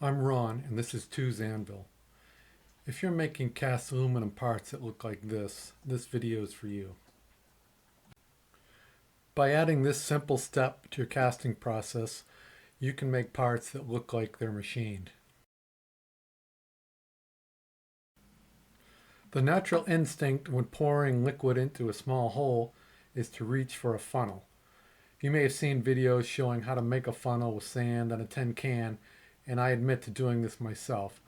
I'm Ron, and this is Two's Anvil. If you're making cast aluminum parts that look like this video is for you. By adding this simple step to your casting process, you can make parts that look like they're machined. The natural instinct when pouring liquid into a small hole is to reach for a funnel. You may have seen videos showing how to make a funnel with sand and a tin can, and I admit to doing this myself.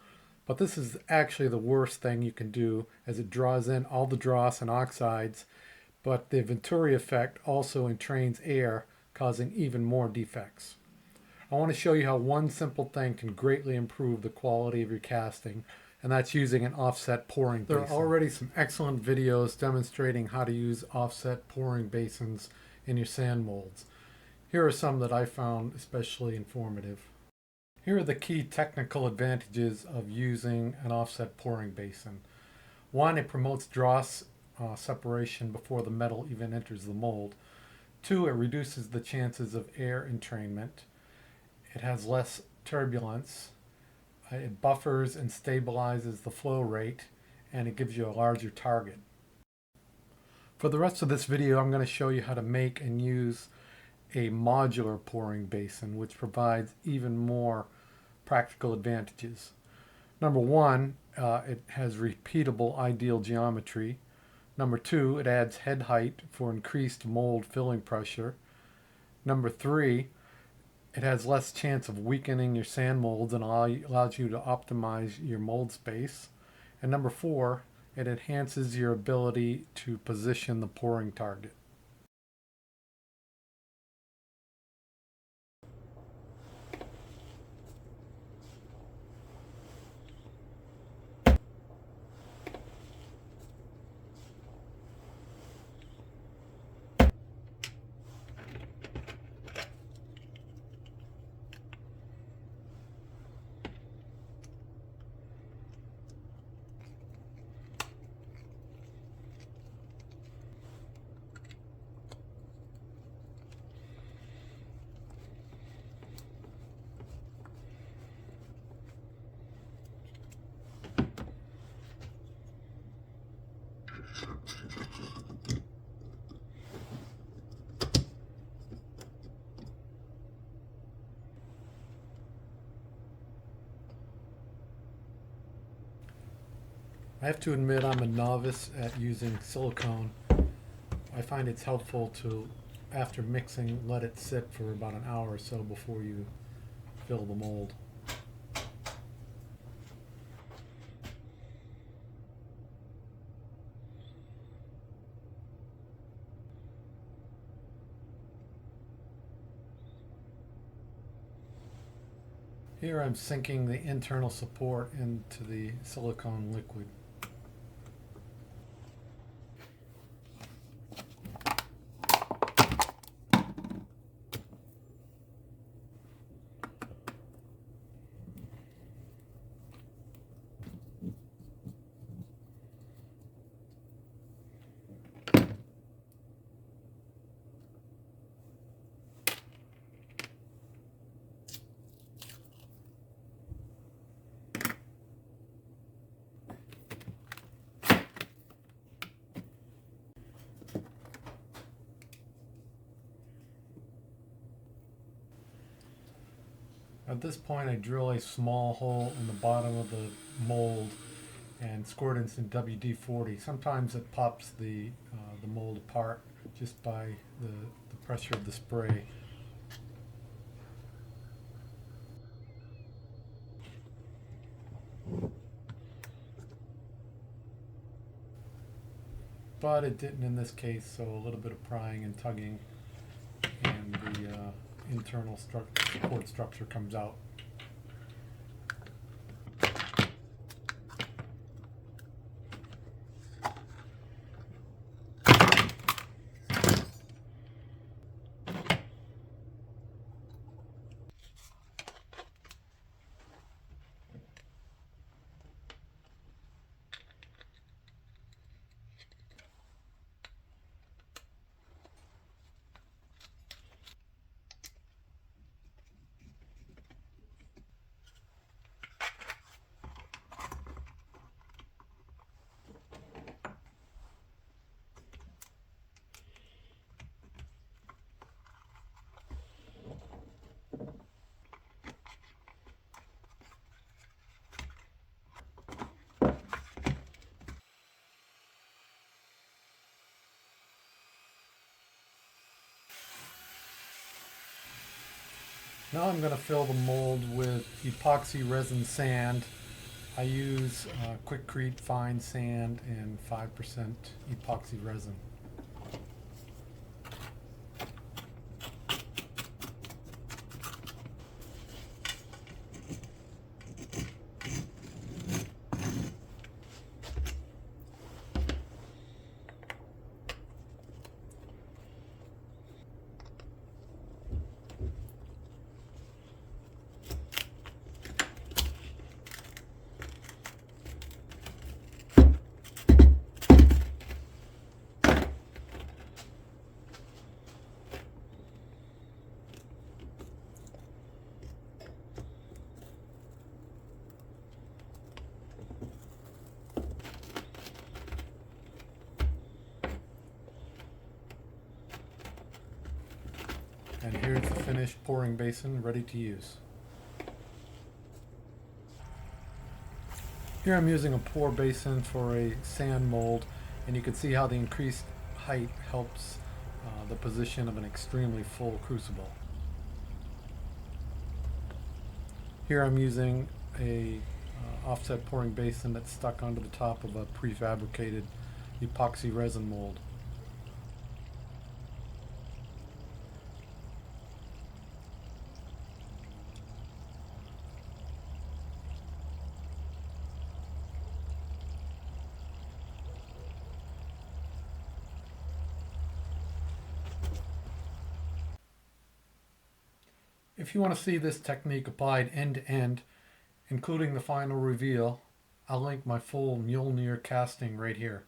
But this is actually the worst thing you can do, as it draws in all the dross and oxides, but the Venturi effect also entrains air, causing even more defects. I want to show you how one simple thing can greatly improve the quality of your casting, and that's using an offset pouring basin. There are already some excellent videos demonstrating how to use offset pouring basins in your sand molds. Here are some that I found especially informative. Here are the key technical advantages of using an offset pouring basin. One, it promotes dross separation before the metal even enters the mold. Two, it reduces the chances of air entrainment. It has less turbulence. It buffers and stabilizes the flow rate, and it gives you a larger target. For the rest of this video, I'm going to show you how to make and use a modular pouring basin, which provides even more practical advantages. Number one, it has repeatable ideal geometry. Number two, it adds head height for increased mold filling pressure. Number three, it has less chance of weakening your sand molds and allows you to optimize your mold space. And number four, it enhances your ability to position the pouring target. I have to admit I'm a novice at using silicone. I find it's helpful to, after mixing, let it sit for about an hour or so before you fill the mold. Here I'm sinking the internal support into the silicone liquid. At this point, I drill a small hole in the bottom of the mold and squirt in some WD-40. Sometimes it pops the mold apart just by the pressure of the spray. But it didn't in this case, so a little bit of prying and tugging, and the internal support structure comes out. Now I'm going to fill the mold with epoxy resin sand. I use Quickcrete fine sand and 5% epoxy resin. And here's the finished pouring basin ready to use. Here I'm using a pour basin for a sand mold, and you can see how the increased height helps the position of an extremely full crucible. Here I'm using a offset pouring basin that's stuck onto the top of a prefabricated epoxy resin mold. If you want to see this technique applied end to end, including the final reveal, I'll link my full Mjolnir casting right here.